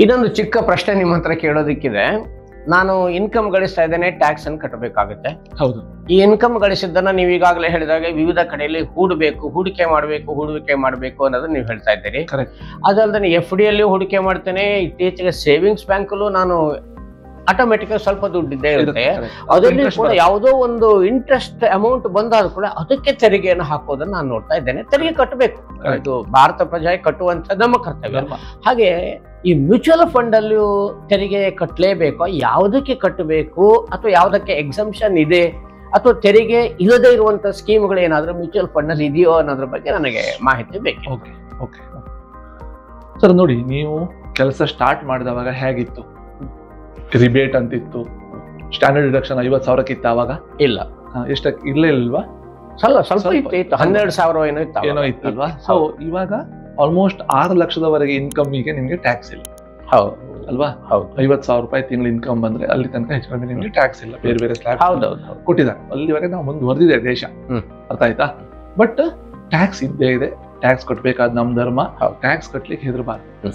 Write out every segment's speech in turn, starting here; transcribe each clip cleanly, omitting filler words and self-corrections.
ಇದೊಂದು ಚಿಕ್ಕ ಪ್ರಶ್ನೆ ನಿಮ್ಮ ಹತ್ರ ಕೇಳೋದಕ್ಕಿದೆ. ನಾನು ಇನ್ಕಮ್ ಗಳಿಸ್ತಾ ಇದ್ದೇನೆ, ಟ್ಯಾಕ್ಸ್ ಅನ್ನು ಕಟ್ಟಬೇಕಾಗುತ್ತೆ. ಹೌದು. ಈ ಇನ್ಕಮ್ ಗಳಿಸಿದ್ದನ್ನ ನೀವು ಈಗಾಗಲೇ ಹೇಳಿದಾಗ ವಿವಿಧ ಕಡೆಯಲ್ಲಿ ಹೂಡಿಕೆ ಮಾಡಬೇಕು ಅನ್ನೋದನ್ನ ನೀವು ಹೇಳ್ತಾ ಇದ್ದೀರಿ. ಅದಲ್ಲದೆ FD ಅಲ್ಲಿ ಹೂಡಿಕೆ ಮಾಡ್ತೇನೆ, ಇತ್ತೀಚೆಗೆ ಸೇವಿಂಗ್ಸ್ ಬ್ಯಾಂಕಲ್ಲೂ ನಾನು ಆಟೋಮೆಟಿಕ್ ಸ್ವಲ್ಪ ದುಡ್ಡಿದ್ದೇ ಇರುತ್ತೆ. ಅದರಲ್ಲಿ ಕೂಡ ಯಾವುದೋ ಒಂದು ಇಂಟ್ರೆಸ್ಟ್ ಅಮೌಂಟ್ ಬಂದಾದ್ರೂ ಕೂಡ ಅದಕ್ಕೆ ತೆರಿಗೆಯನ್ನು ಹಾಕೋದನ್ನ ನಾನು ನೋಡ್ತಾ ಇದ್ದೇನೆ. ತೆರಿಗೆ ಕಟ್ಟಬೇಕು, ಇದು ಭಾರತ ಪ್ರಜೆ ಕಟ್ಟುವಂತ ನಮ್ಮ ಕರ್ತವ್ಯ. ಹಾಗೆ ಈ ಮ್ಯೂಚುವಲ್ ಫಂಡ್ ಅಲ್ಲಿಯೂ ತೆರಿಗೆ ಕಟ್ಟಲೇಬೇಕು, ಯಾವುದಕ್ಕೆ ಕಟ್ಟಬೇಕು ಅಥವಾ ಯಾವುದಕ್ಕೆ ಎಕ್ಸಂಪ್ಷನ್ ಇದೆ ಅಥವಾ ತೆರಿಗೆ ಇಲ್ಲದೆ ಇರುವಂತ ಸ್ಕೀಮ್ಗಳು ಏನಾದರೂ ಮ್ಯೂಚುವಲ್ ಫಂಡ್ ಅಲ್ಲಿ ಇದೆಯೋ ಅನ್ನೋದ್ರ ಬಗ್ಗೆ ನನಗೆ ಮಾಹಿತಿ ಬೇಕು. ಓಕೆ ಸರ್, ನೋಡಿ, ನೀವು ಕೆಲಸ ಸ್ಟಾರ್ಟ್ ಮಾಡಿದವಾಗ ಹೇಗಿತ್ತು? ರಿಬೇಟ್ ಅಂತಿತ್ತು, ಸ್ಟ್ಯಾಂಡರ್ಡ್ ಡಿಡಕ್ಷನ್ 50,000 ಇತ್ತು ಅವಾಗ? ಇಲ್ಲ. ಎಷ್ಟಕ್ಕೆ ಇರ್ಲೇ ಇಲ್ವಾ? ಸ್ವಲ್ಪ ಇತ್ತು, 12,000 ಏನೋ ಇತ್ತಲ್ವಾ? ಸೊ ಇವಾಗ ಆಲ್ಮೋಸ್ಟ್ 6 ಲಕ್ಷದವರೆಗೆ ಇನ್ಕಮ್ಗೆ ನಿಮ್ಗೆ ಟ್ಯಾಕ್ಸ್ ಇಲ್ಲ. ಹೌದು ಅಲ್ವಾ? ಹೌದು. 50,000 ರೂಪಾಯಿ ತಿಂಗಳು ಇನ್ಕಮ್ ಬಂದ್ರೆ ಅಲ್ಲಿ ತನಕ ಹೆಚ್ಚು ಕಮ್ಮಿ ನಿಮ್ಗೆ ಟ್ಯಾಕ್ಸ್ ಇಲ್ಲ. ಬೇರೆ ಸ್ಲ್ಯಾಬ್ ಕೊಟ್ಟಿದ್ದಾರೆ, ಅಲ್ಲಿವರೆಗೆ ನಾವು ಮುಂದುವರೆದಿದೆ ದೇಶ. ಅರ್ಥ ಆಯ್ತಾ? ಬಟ್ ಟ್ಯಾಕ್ಸ್ ಇದ್ದೇ ಇದೆ, ಟ್ಯಾಕ್ಸ್ ಕಟ್ಟಬೇಕಾದ ನಮ್ ಧರ್ಮ. ಟ್ಯಾಕ್ಸ್ ಕಟ್ಲಿಕ್ಕೆ ಹೆದರಬಾರ್ದು.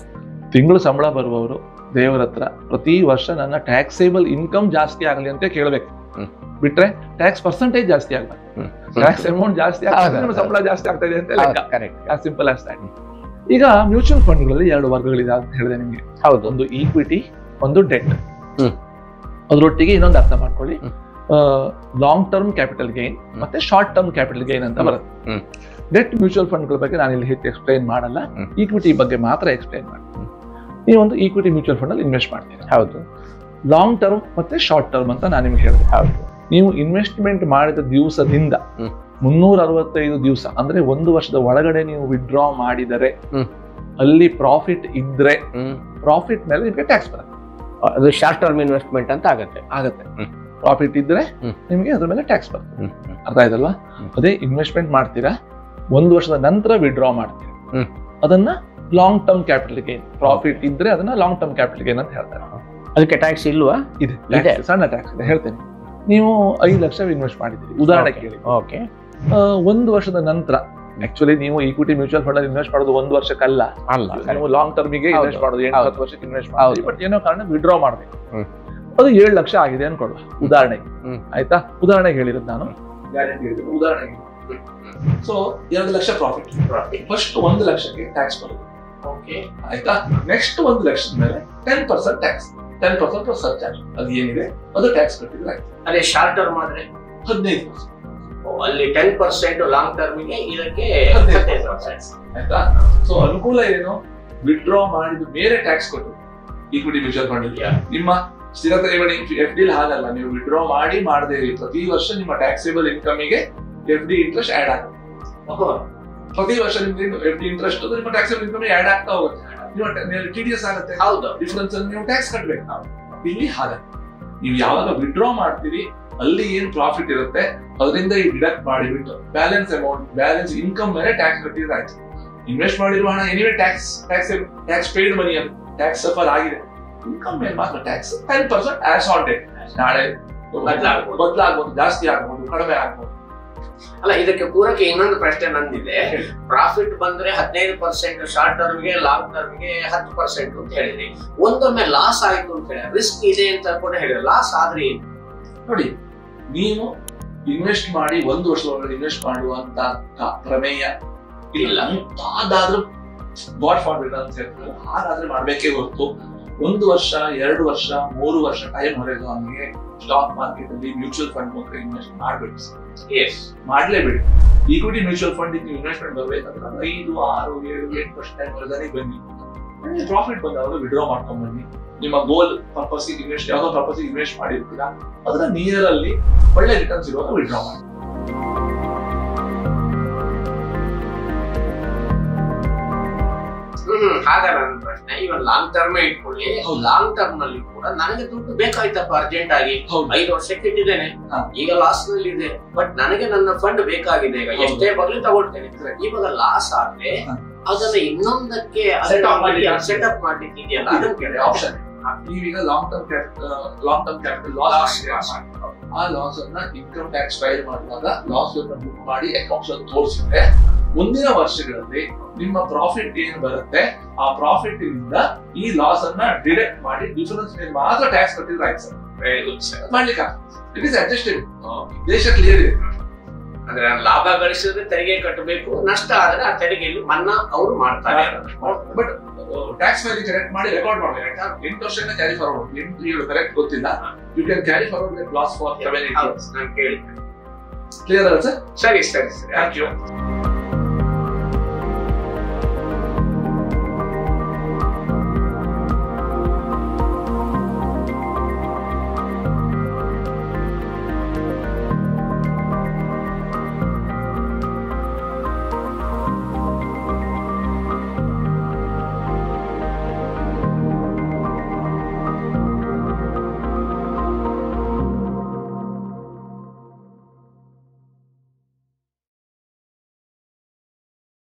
ತಿಂಗಳು ಸಂಬಳ ಬರುವವರು ದೇವರ ಹತ್ರ ಪ್ರತಿ ವರ್ಷ ನನ್ನ ಟ್ಯಾಕ್ಸೇಬಲ್ ಇನ್ಕಮ್ ಜಾಸ್ತಿ ಆಗಲಿ ಅಂತ ಕೇಳಬೇಕು. ಬಿಟ್ರೆ ಟ್ಯಾಕ್ಸ್ ಪರ್ಸೆಂಟೇಜ್ ಜಾಸ್ತಿ ಆಗ್ಬಾರ್ದು. ಟ್ಯಾಕ್ಸ್ ಅಮೌಂಟ್ ಜಾಸ್ತಿ ಆಗ್ತದೆ, ಸಂಬಳ ಜಾಸ್ತಿ ಆಗ್ತಾ ಇದೆ ಅಂತ ಲೆಕ್ಕ. Simple as that. ಈಗ ಮ್ಯೂಚುವಲ್ ಫಂಡ್ಗಳಲ್ಲಿ 2 ವರ್ಗಗಳಿದೆ ಅಂತ ಹೇಳಿದೆ ನಿಮ್ಗೆ. ಹೌದು. ಒಂದು ಈಕ್ವಿಟಿ, ಒಂದು ಡೆಟ್. ಅದ್ರೊಟ್ಟಿಗೆ ಇನ್ನೊಂದು ಅರ್ಥ ಮಾಡ್ಕೊಳ್ಳಿ, ಲಾಂಗ್ ಟರ್ಮ್ ಕ್ಯಾಪಿಟಲ್ ಗೈನ್ ಮತ್ತೆ ಶಾರ್ಟ್ ಟರ್ಮ್ ಕ್ಯಾಪಿಟಲ್ ಗೈನ್ ಅಂತ ಬರುತ್ತೆ. ಡೆಟ್ ಮ್ಯೂಚುವಲ್ ಫಂಡ್ಗಳ ಬಗ್ಗೆ ನಾನು ಇಲ್ಲಿ ಹೆಚ್ಚು ಎಕ್ಸ್ಪ್ಲೈನ್ ಮಾಡಲ್ಲ, ಈಕ್ವಿಟಿ ಬಗ್ಗೆ ಮಾತ್ರ ಎಕ್ಸ್ಪ್ಲೈನ್ ಮಾಡ್ತೀನಿ. ನೀವೊಂದು ಈಕ್ವಿಟಿ ಮ್ಯೂಚುವಲ್ ಫಂಡ್ ಅಲ್ಲಿ ಇನ್ವೆಸ್ಟ್ ಮಾಡ್ತೀರಾ. ಹೌದು. ಲಾಂಗ್ ಟರ್ಮ್ ಮತ್ತೆ ಶಾರ್ಟ್ ಟರ್ಮ್ ಅಂತ ನಾನು ನಿಮ್ಗೆ ಹೇಳಿದೆ. ಹೌದು. ನೀವು ಇನ್ವೆಸ್ಟ್ಮೆಂಟ್ ಮಾಡಿದ ದಿವಸದಿಂದ 365 ದಿವಸ ಅಂದ್ರೆ 1 ವರ್ಷದ ಒಳಗಡೆ ನೀವು ವಿಡ್ರಾ ಮಾಡಿದರೆ ಅಲ್ಲಿ ಪ್ರಾಫಿಟ್ ಇದ್ರೆ ಪ್ರಾಫಿಟ್ ಮೇಲೆ ನಿಮ್ಗೆ ಟ್ಯಾಕ್ಸ್ ಬರುತ್ತೆ. ಅದು ಶಾರ್ಟ್ ಟರ್ಮ್ ಇನ್ವೆಸ್ಟ್ಮೆಂಟ್ ಅಂತ ಆಗತ್ತೆ. ಪ್ರಾಫಿಟ್ ಇದ್ರೆ ನಿಮ್ಗೆ ಅದ್ರ ಮೇಲೆ ಟ್ಯಾಕ್ಸ್ ಬರುತ್ತೆ. ಅರ್ಥ ಆಯ್ತಲ್ವಾ? ಅದೇ ಇನ್ವೆಸ್ಟ್ಮೆಂಟ್ ಮಾಡ್ತೀರಾ, 1 ವರ್ಷದ ನಂತರ ವಿಡ್ರಾ ಮಾಡ್ತೀರಾ, ಅದನ್ನ long term capital gain. Profit ಇದ್ರೆ ಅದನ್ನ ಲಾಂಗ್ ಟರ್ಮ್ ಕ್ಯಾಪಿಟಲ್ ಗೇನ್ ಅಂತ ಹೇಳ್ತಾರೆ. ಅದಕ್ಕೆ ಟ್ಯಾಕ್ಸ್ ಇಲ್ವಾ? ಇದೆ, ಸಣ್ಣ ಟ್ಯಾಕ್ಸ್ ಇದೆ, ಹೇಳ್ತೇನೆ. ನೀವು 5 ಲಕ್ಷ ಇನ್ವೆಸ್ಟ್ ಮಾಡಿದ್ದೀರಿ ಉದಾಹರಣೆ ಕೇಳಿ. ಓಕೆ. 1 ವರ್ಷದ ನಂತರ, ಆಕ್ಚುಲಿ ನೀವು ಈಕ್ವಿಟಿ ಮ್ಯೂಚುವಲ್ ಫಂಡ್ ಅಲ್ಲಿ ಇನ್ವೆಸ್ಟ್ ಮಾಡೋದು 1 ವರ್ಷಕ್ಕಲ್ಲ, ನೀವು ಲಾಂಗ್ ಟರ್ಮಿಗೆ ಇನ್ವೆಸ್ಟ್ ಮಾಡೋದು, 8-10 ವರ್ಷಕ್ಕೆ ಇನ್ವೆಸ್ಟ್ ಮಾಡೋದು. ಬಟ್ ಏನೋ ಕಾರಣ ವಿಡ್ರಾ ಮಾಡ್ಬೇಕು, ಅದು 7 ಲಕ್ಷ ಆಗಿದೆ ಅನ್ಕೊಳ್ಳುವ ಉದಾಹರಣೆಗೆ. ಆಯ್ತಾ? ಉದಾಹರಣೆಗೆ ಹೇಳಿರೋದು ನಾನು, ಗ್ಯಾರಂಟಿ ಹೇಳಿದ್ರು ಉದಾಹರಣೆಗೆ. So 2 lakh profit. ಫಸ್ಟ್ 1 ಲಕ್ಷಕ್ಕೆ ಟ್ಯಾಕ್ಸ್ ಬರುತ್ತೆ. ಓಕೆ ಆಯ್ತಾ? ನೆಕ್ಸ್ಟ್ 1 ಲಕ್ಷದ ಮೇಲೆ 10% ಟ್ಯಾಕ್ಸ್, 10% ಪ್ಲಸ್ ಸರ್ಚಾರ್ಜ್. ಅದು ಏನಿದೆ ಅದು ಟ್ಯಾಕ್ಸ್ ಕಟ್ಟಿದ್ರೆ ಆಯ್ತು. ಅದೇ ಶಾರ್ಟ್ ಟರ್ಮ್ ಆದ್ರೆ 15%. ಅಲ್ಲಿ 10% ಲಾಂಗ್ ಟರ್ಮಿಗೆ, ಇದಕ್ಕೆ 15%. ಆಯ್ತಾ? ಸೊ ಅನುಕೂಲ ಏನು? ವಿಡ್ರಾ ಮಾಡಿದ ಬೇರೆ ಟ್ಯಾಕ್ಸ್ ಕೊಟ್ಟು ಈಕ್ವಿಟಿ ಮ್ಯೂಚುವಲ್ ಫಂಡ್ ಇದೆಯಾ, ನಿಮ್ಮ ಸ್ಥಿರ ಠೇವಣಿ FD ಹಾಗಲ್ಲ. ನೀವು ವಿಡ್ರಾ ಮಾಡದೇ ಇರಿ, ಪ್ರತಿ ವರ್ಷ ನಿಮ್ಮ ಟ್ಯಾಕ್ಸೇಬಲ್ ಇನ್ಕಮಿಗೆ FD ಇಂಟ್ರೆಸ್ಟ್ ಆಡ್ ಆಗುತ್ತೆ. ಪ್ರತಿ ವರ್ಷ ನಿಮ್ಗೆ FD ಇಂಟ್ರೆಸ್ಟ್ ನಿಮ್ಮ ಟ್ಯಾಕ್ಸೇಬಲ್ ಇನ್ಕಮ್ ಆಡ್ ಆಗ್ತಾ ಹೋಗುತ್ತೆ. TDS ಆಗುತ್ತೆ, ಡಿಫರೆನ್ಸ್ ನೀವು ಟ್ಯಾಕ್ಸ್ ಕಟ್ಟಬೇಕು. ಇಲ್ಲಿ ಹಾಗಲ್ಲ. ನೀವು ಯಾವಾಗ ವಿಡ್ರಾ ಮಾಡ್ತೀರಿ ಅಲ್ಲಿ ಏನ್ ಪ್ರಾಫಿಟ್ ಇರುತ್ತೆ ಅದರಿಂದ ಡಿಡಕ್ಟ್ ಮಾಡಿಬಿಟ್ಟು ಬ್ಯಾಲೆನ್ಸ್ ಇನ್ಕಮ್ ಮೇಲೆ ಟ್ಯಾಕ್ಸ್ ಕಟ್ಟಿದ್ರೆ ಆಯ್ತು. ಇನ್ವೆಸ್ಟ್ ಮಾಡಿರುವ ಹಣ ಎನಿವೇ ಟ್ಯಾಕ್ಸ್ ಪೇಯ್ಡ್ ಮನಿ ಅಂತ ಟ್ಯಾಕ್ಸ್ ಸಫರ್ ಆಗಿದೆ. ಇನ್ಕಮ್ ಮೇಲೆ ಮಾತ್ರ ಟ್ಯಾಕ್ಸ್ 10% ಆಸ್ ಆನ್ ಡೇಟ್. ನಾಳೆ ಬದಲಾಗಬಹುದು, ಜಾಸ್ತಿ ಆಗ್ಬಹುದು, ಕಡಿಮೆ ಆಗ್ಬಹುದು. ಅಲ್ಲ, ಇದಕ್ಕೆ ಪೂರಕ್ಕೆ ಇನ್ನೊಂದು ಪ್ರಶ್ನೆ ನಂದಿದೆ. ಪ್ರಾಫಿಟ್ ಬಂದ್ರೆ 15% ಶಾರ್ಟ್ ಟರ್ಮ್ಗೆ, ಲಾಂಗ್ ಟರ್ಮ್ಗೆ 10% ಅಂತ ಹೇಳಿದ್ರಿ. ಒಂದೊಮ್ಮೆ ಲಾಸ್ ಆಯ್ತು ಅಂತ ಹೇಳಿ ರಿಸ್ಕ್ ಇದೆ ಅಂತ ಕೂಡ ಹೇಳಿದ್ರೆ, ಲಾಸ್ ಆದ್ರೆ ಏನು? ನೋಡಿ, ನೀವು ಇನ್ವೆಸ್ಟ್ ಮಾಡಿ 1 ವರ್ಷದೊಳಗೆ ಇನ್ವೆಸ್ಟ್ ಮಾಡುವಂತ ಪ್ರಮೇಯ ಇಲ್ಲ. ಅದಾದ್ರೂ ಗಾಡ್ ಫಾರ್ಬಿಡ್ ಅಂತ ಹೇಳ್ತಾರೆ, ಹಾಗಾದ್ರೆ ಮಾಡ್ಬೇಕೇ ಹೊರತು 1 ವರ್ಷ 2 ವರ್ಷ 3 ವರ್ಷ ಟೈಮ್ ಹೊರೆದು ನಮಗೆ ಸ್ಟಾಕ್ ಮಾರ್ಕೆಟ್ ಅಲ್ಲಿ ಮ್ಯೂಚುವಲ್ ಫಂಡ್ ಮೂಲಕ ಇನ್ವೆಸ್ಟ್ ಮಾಡ್ಬೇಕು. ಮಾಡ್ಲೇಬೇಡಿ. ಈಕ್ವಿಟಿ ಮ್ಯೂಚುವಲ್ ಫಂಡ್ ಇನ್ವೆಸ್ಟ್ಮೆಂಟ್ ಬರ್ಬೇಕಂದ್ರೆ 5, 6, 7, 8% ಟೈಮ್ ಹೊರದಾನೆ ಬನ್ನಿ. ಪ್ರಾಫಿಟ್ ಬಂದಾಗ ವಿಡ್ರಾ ಮಾಡ್ಕೊಂಡ್ ಬನ್ನಿ. ನಿಮ್ಮ ಗೋಲ್ ಪರ್ಪಸ್ ಇನ್ವೆಸ್ಟ್, ಯಾವ್ದೋ ಪರ್ಪಸ್ ಇನ್ವೆಸ್ಟ್ ಮಾಡಿರ್ತೀರಾ ಅದನ್ನ ನಿಯರ್ ಅಲ್ಲಿ ಒಳ್ಳೆ ರಿಟರ್ನ್ಸ್ ಇರುವಾಗ ವಿಡ್ರಾ ಮಾಡಿ. ಹಾಗಲ್ಲ ನನ್ನ ಪ್ರಶ್ನೆ. ಇವನ್ ಲಾಂಗ್ ಟರ್ಮ್ ಇಟ್ಕೊಳ್ಳಿ, ಲಾಂಗ್ ಟರ್ಮ್ ನಲ್ಲಿ ಕೂಡ ನನಗೆ ದುಡ್ಡು ಬೇಕಾಯ್ತಪ್ಪ ಅರ್ಜೆಂಟ್ ಆಗಿ, 5 ವರ್ಷಕ್ಕೆ ಇಟ್ಟಿದ್ದೇನೆ, ಈಗ ಲಾಸ್ ನಲ್ಲಿ ಇದೆ, ಬಟ್ ನನಗೆ ನನ್ನ ಫಂಡ್ ಬೇಕಾಗಿದೆ, ಈಗ ಎಷ್ಟೇ ಬರ್ಲಿ ತಗೊಳ್ತೇನೆ. ಇವಾಗ ಲಾಸ್ ಆದ್ರೆ ಅದನ್ನ ಇನ್ನೊಂದಕ್ಕೆ ಸೆಟಪ್ ಮಾಡ್ಲಿಕ್ಕೆ ಇದೆಯಲ್ಲ, ಅದನ್ನ ಕೇಳಿ ಆಪ್ಷನ್. ನೀವೀಗ ಲಾಂಗ್ ಟರ್ಮ್ ಕ್ಯಾಪಿಟಲ್ ಲಾಸ್, ಆ ಲಾಸ್ ಅನ್ನ ಇನ್ಕಮ್ ಟ್ಯಾಕ್ಸ್ ಫೈಲ್ ಮಾಡುವಾಗ ಲಾಸ್ ಅನ್ನು ಬುಕ್ ಮಾಡಿ ಅಕೌಂಟ್ಸ್ ಅಲ್ಲಿ ತೋರಿಸಿದ್ರೆ ಮುಂದಿನ ವರ್ಷಗಳಲ್ಲಿ ನಿಮ್ಮ ಪ್ರಾಫಿಟ್ ಏನು ಬರುತ್ತೆ ಆ ಪ್ರಾಫಿಟ್ ಇಂದ ಈ ಲಾಸ್ ಅನ್ನ ಡಿಡಕ್ಟ್ ಮಾಡಿ ಡಿಫರೆನ್ಸ್ ಮೇಲೆ ಮಾತ್ರ ಟ್ಯಾಕ್ಸ್ ಕಟ್ಟಿದ್ರೆ ಆಯ್ತು ಸರ್. ಮಾಡ್ಲಿಕ್ಕೆ ಇಟ್ ಇಸ್ ಅಡ್ಜಸ್ಟೇಬಲ್. ದೇಶ ಕ್ಲಿಯರ್ ಇದೆ. ಅಂದ್ರೆ ಲಾಭ ಗಳಿಸಿದ್ರೆ ತೆರಿಗೆ ಕಟ್ಟಬೇಕು, ನಷ್ಟ ಆದ್ರೆ ಆ ತೆರಿಗೆಯಲ್ಲಿ ಮನ್ನಾ ಅವರು ಮಾಡ್ತಾರೆ. ಬಟ್ ಟ್ಯಾಕ್ಸ್ ಮೇಲೆ ಕರೆಕ್ಟ್ ಮಾಡಿ ರೆಕಾರ್ಡ್ ಮಾಡ್ಬೇಕು. 8 ವರ್ಷದಿಂದ ಕ್ಯಾರಿ ಫಾರ್ವರ್ಡ್, 8 ಕರೆಕ್ಟ್ ಗೊತ್ತಿಲ್ಲ, you can carry forward loss for 7 8 years. ನಾನು ಕೇಳಿ ಕ್ಲಿಯರ್ ಅಲ್ಲ ಸರ್? ಸರಿ ಸರಿ ಸರಿ, ಥ್ಯಾಂಕ್ ಯು.